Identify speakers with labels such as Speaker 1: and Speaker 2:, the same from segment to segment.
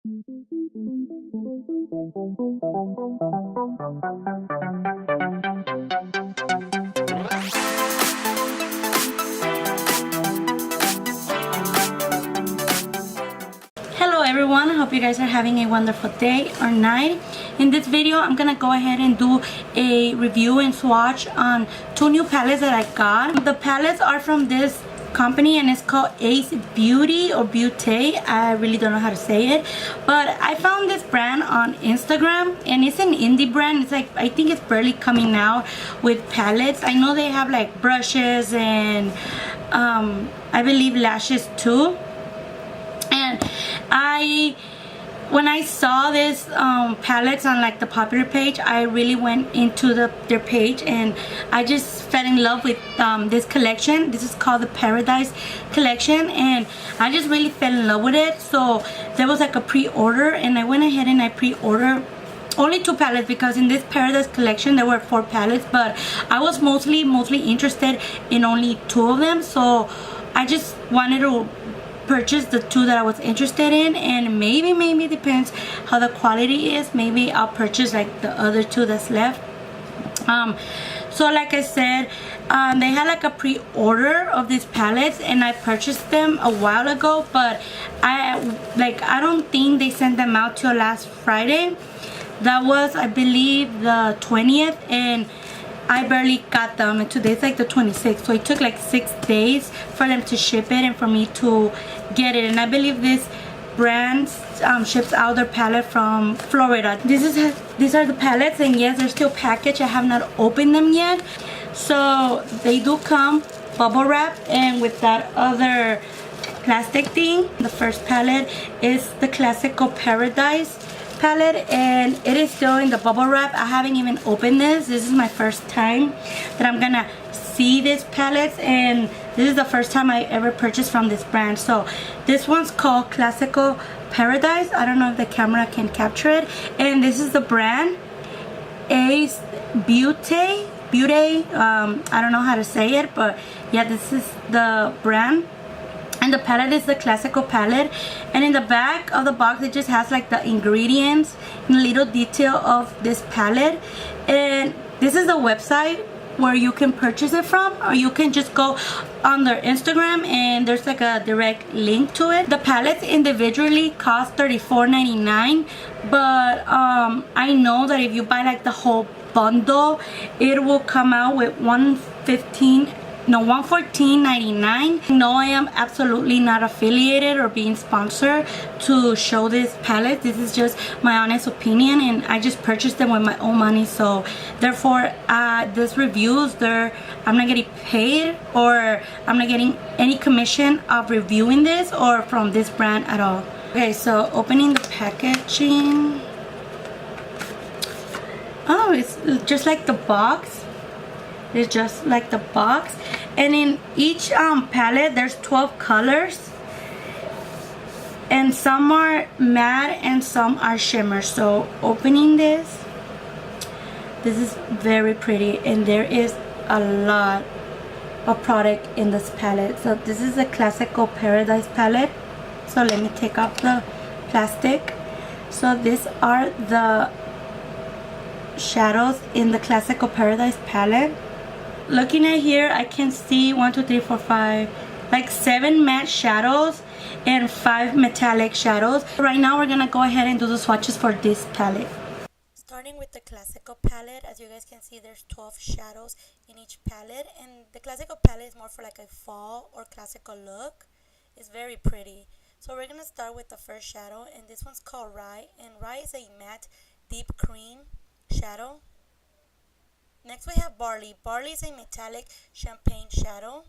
Speaker 1: Hello everyone, I hope you guys are having a wonderful day or night. In this video, I'm gonna go ahead and do a review and swatch on two new palettes that I got. The palettes are from this company and it's called Ace Beaute or Beaute. I really don't know how to say it, but I found this brand on Instagram and it's an indie brand. It's like, I think it's barely coming out with palettes. I know they have like brushes and I believe lashes too. And when I saw this palettes on like the popular page, I really went into their page and I just fell in love with this collection. This is called the Paradise collection and I just really fell in love with it. So there was like a pre-order and I went ahead and I pre-ordered only 2 palettes because in this Paradise collection there were 4 palettes, but I was mostly interested in only 2 of them. So I just wanted to purchase the 2 that I was interested in, and maybe depends how the quality is, maybe I'll purchase like the other 2 that's left. So like I said, they had like a pre-order of these palettes and I purchased them a while ago, but I don't think they sent them out till last Friday. That was, I believe, the 20th, and I barely got them, and today's like the 26th, so it took like 6 days for them to ship it and for me to get it. And I believe this brand ships out their palette from Florida. These are the palettes, and yes, they're still packaged. I have not opened them yet. So they do come bubble wrap and with that other plastic thing. The first palette is the Classical Paradise palette and it is still in the bubble wrap. I haven't even opened this. This is my first time that I'm gonna see these palettes, and this is the first time I ever purchased from this brand. So this one's called Classical Paradise. I don't know if the camera can capture it, and this is the brand Ace Beaute. I don't know how to say it, but yeah, this is the brand. And the palette is the Classical palette, and in the back of the box it just has like the ingredients and little detail of this palette. And this is the website where you can purchase it from, or you can just go on their Instagram and there's like a direct link to it. The palettes individually cost $34.99, but I know that if you buy like the whole bundle, it will come out with $114.99. No, I am absolutely not affiliated or being sponsored to show this palette. This is just my honest opinion, and I just purchased them with my own money. So therefore, this reviews, I'm not getting paid or I'm not getting any commission of reviewing this or from this brand at all. Okay, so opening the packaging. Oh, it's just like the box. It's just like the box, and in each palette there's 12 colors, and some are matte and some are shimmer. So opening this is very pretty, and there is a lot of product in this palette. So this is a Classical Paradise palette. So let me take off the plastic. So these are the shadows in the Classical Paradise palette. Looking at here, I can see 1, 2, 3, 4, 5, like 7 matte shadows and 5 metallic shadows. Right now we're gonna go ahead and do the swatches for this palette. Starting with the Classical palette, as you guys can see, there's 12 shadows in each palette, and the Classical palette is more for like a fall or classical look. It's very pretty. So we're gonna start with the first shadow, and this one's called Rye, and Rye is a matte deep cream shadow. Next we have Barley. Barley is a metallic champagne shadow.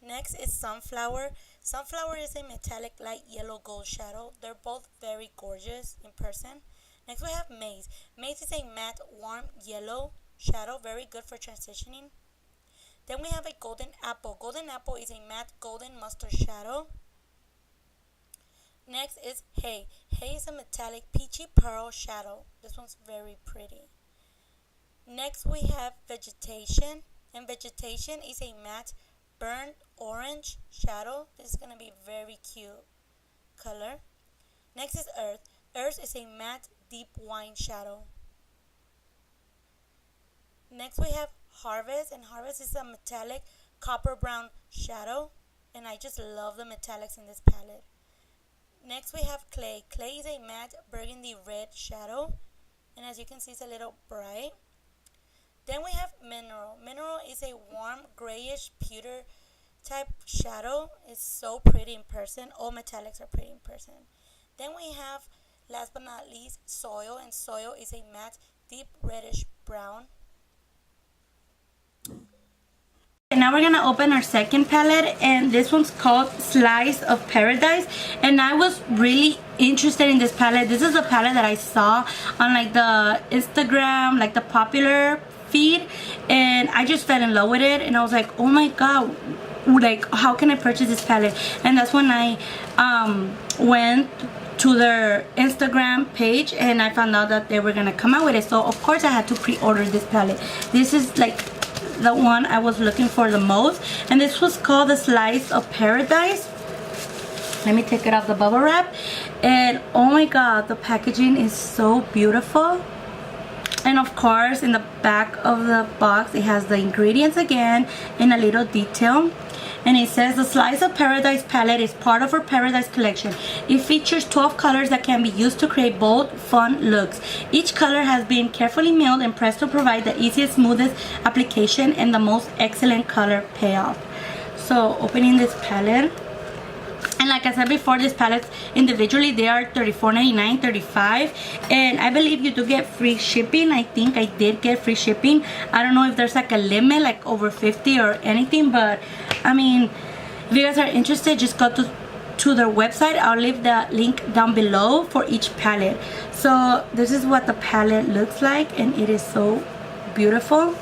Speaker 1: Next is Sunflower. Sunflower is a metallic light yellow gold shadow. They're both very gorgeous in person. Next we have Maize. Maize is a matte warm yellow shadow, very good for transitioning. Then we have a Golden Apple. Golden Apple is a matte golden mustard shadow. Next is Hay. Hay is a metallic peachy pearl shadow. This one's very pretty. Next we have Vegetation, and Vegetation is a matte burnt orange shadow. This is going to be very cute color. Next is Earth. Earth is a matte deep wine shadow. Next we have Harvest, and Harvest is a metallic copper brown shadow, and I just love the metallics in this palette. Next we have Clay. Clay is a matte burgundy red shadow, and as you can see it's a little bright. Then we have Mineral. Mineral is a warm grayish pewter type shadow. It's so pretty in person. All metallics are pretty in person. Then we have, last but not least, Soil, and Soil is a matte deep reddish brown. And now we're gonna open our second palette, and this one's called Slice of Paradise. And I was really interested in this palette. This is a palette that I saw on like the Instagram, like the popular feed, and I just fell in love with it, and I was like, oh my god, like how can I purchase this palette? And that's when I went to their Instagram page and I found out that they were gonna come out with it. So of course I had to pre-order this palette. This is like the one I was looking for the most, and this was called the Slice of Paradise. Let me take it off the bubble wrap, and oh my god, the packaging is so beautiful. And of course in the back of the box it has the ingredients again in a little detail. And it says the Slice of Paradise palette is part of our Paradise collection. It features 12 colors that can be used to create bold, fun looks. Each color has been carefully milled and pressed to provide the easiest, smoothest application and the most excellent color payoff. So opening this palette, and like I said before, these palettes individually they are $34.99, $35, and I believe you do get free shipping. I think I did get free shipping. I don't know if there's like a limit, like over 50 or anything, but I mean, if you guys are interested, just go to their website. I'll leave the link down below for each palette. So this is what the palette looks like, and it is so beautiful.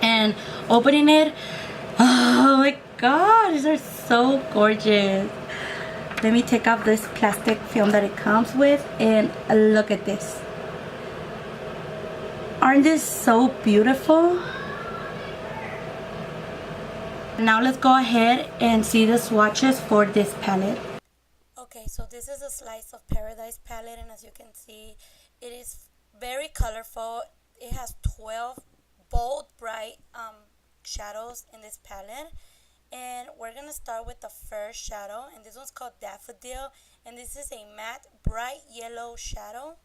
Speaker 1: And opening it, oh my god, these are so gorgeous. Let me take off this plastic film that it comes with, and look at this. Aren't these so beautiful? Now let's go ahead and see the swatches for this palette. Okay, so this is a Slice of Paradise palette, and as you can see, it is very colorful. It has 12 bold, bright shadows in this palette. And we're gonna start with the first shadow, and this one's called Daffodil, and this is a matte bright yellow shadow.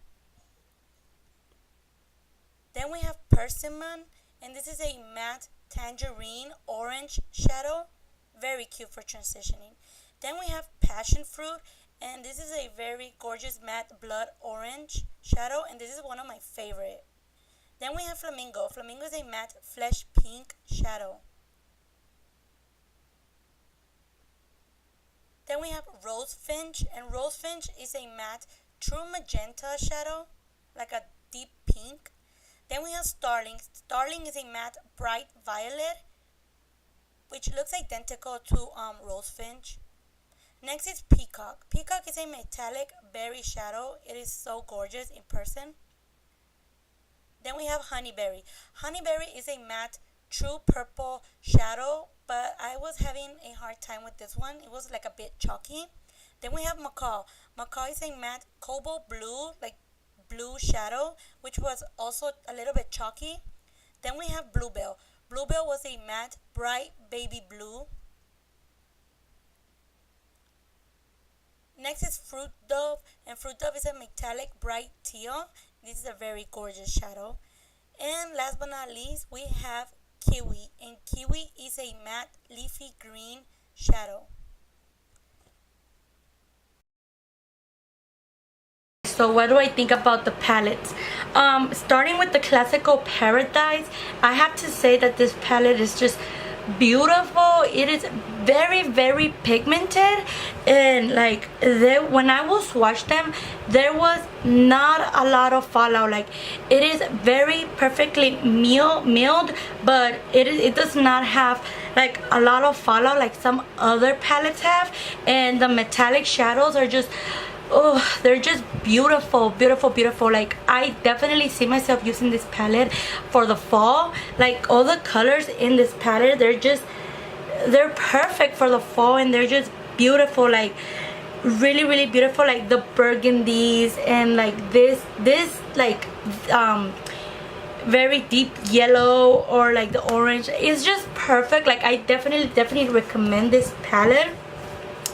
Speaker 1: Then we have Persimmon, and this is a matte tangerine orange shadow, very cute for transitioning. Then we have Passion Fruit, and this is a very gorgeous matte blood orange shadow, and this is one of my favorite. Then we have Flamingo. Flamingo is a matte flesh pink shadow. Then we have Rose Finch, and Rose Finch is a matte true magenta shadow, like a deep pink. Then we have Starling. Starling is a matte bright violet, which looks identical to Rose Finch. Next is Peacock. Peacock is a metallic berry shadow. It is so gorgeous in person. Then we have Honeyberry. Honeyberry is a matte true purple shadow, but I was having a hard time with this one. It was like a bit chalky. Then we have Macaw. Macaw is a matte cobalt blue, like blue shadow, which was also a little bit chalky. Then we have Bluebell. Bluebell was a matte bright baby blue. Next is Fruit Dove, and Fruit Dove is a metallic bright teal. This is a very gorgeous shadow. And last but not least, we have Kiwi, and Kiwi is a matte leafy green shadow. So what do I think about the palettes? Starting with the Classical Paradise, I have to say that this palette is just beautiful. It is very, very pigmented, and like when I will swatch them, there was not a lot of fallout. Like it is very perfectly milled, but it does not have like a lot of fallout like some other palettes have. And the metallic shadows are just, oh, they're just beautiful, beautiful, beautiful. Like I definitely see myself using this palette for the fall. Like all the colors in this palette, they're perfect for the fall, and they're just beautiful. Like really, really beautiful, like the burgundies and like this like very deep yellow or like the orange. It's just perfect. Like I definitely recommend this palette.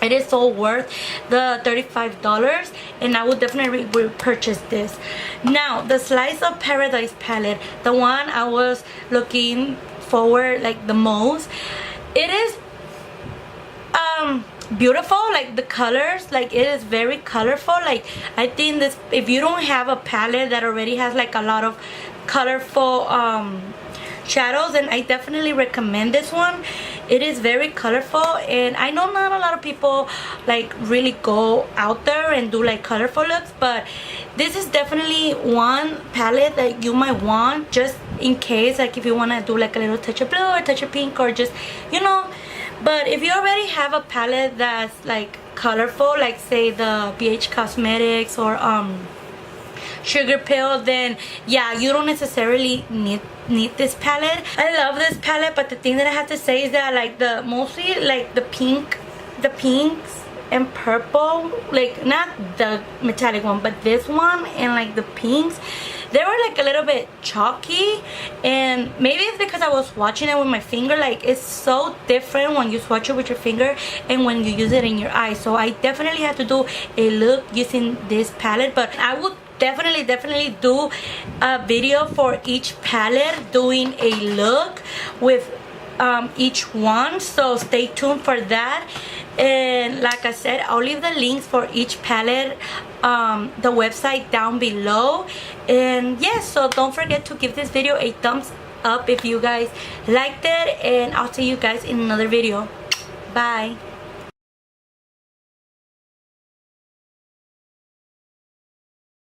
Speaker 1: It is so worth the $35, and I would definitely purchase this. Now the Slice of Paradise palette, the one I was looking forward like the most. It is beautiful, like the colors, like it is very colorful. Like I think this, if you don't have a palette that already has like a lot of colorful shadows, and I definitely recommend this one. It is very colorful, and I know not a lot of people like really go out there and do like colorful looks, but this is definitely one palette that you might want just in case, like if you want to do like a little touch of blue or touch of pink, or just, you know. But if you already have a palette that's like colorful, like say the BH Cosmetics or Sugar Pill, then yeah, you don't necessarily need this palette. I love this palette, but the thing that I have to say is that like the mostly like the pinks and purple, like not the metallic one, but this one and like the pinks, they were like a little bit chalky, and maybe it's because I was watching it with my finger. Like it's so different when you swatch it with your finger and when you use it in your eyes. So I definitely had to do a look using this palette, but I would definitely do a video for each palette, doing a look with each one, so stay tuned for that. And like I said, I'll leave the links for each palette, the website down below. And yes, so don't forget to give this video a thumbs up if you guys liked it, and I'll see you guys in another video. Bye.